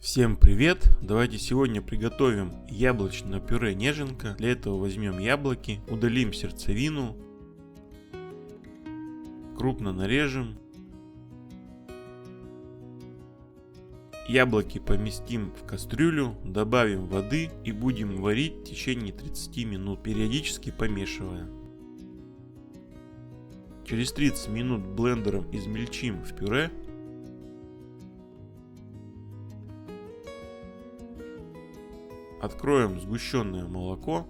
Всем привет! Давайте сегодня приготовим яблочное пюре неженка. Для этого возьмем яблоки, удалим сердцевину, крупно нарежем. Яблоки поместим в кастрюлю, добавим воды и будем варить в течение 30 минут, периодически помешивая. Через 30 минут блендером измельчим в пюре. Откроем сгущенное молоко.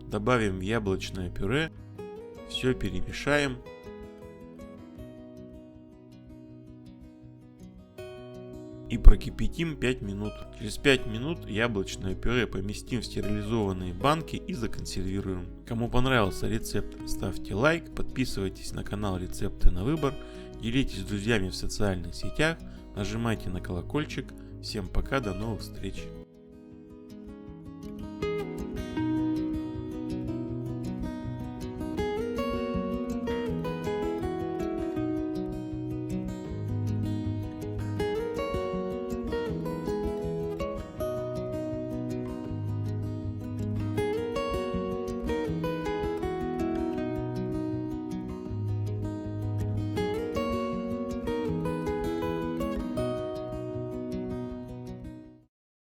Добавим в яблочное пюре. Все перемешаем. И прокипятим 5 минут. Через 5 минут яблочное пюре поместим в стерилизованные банки и законсервируем. Кому понравился рецепт, ставьте лайк, подписывайтесь на канал Рецепты на выбор, делитесь с друзьями в социальных сетях, нажимайте на колокольчик. Всем пока, до новых встреч!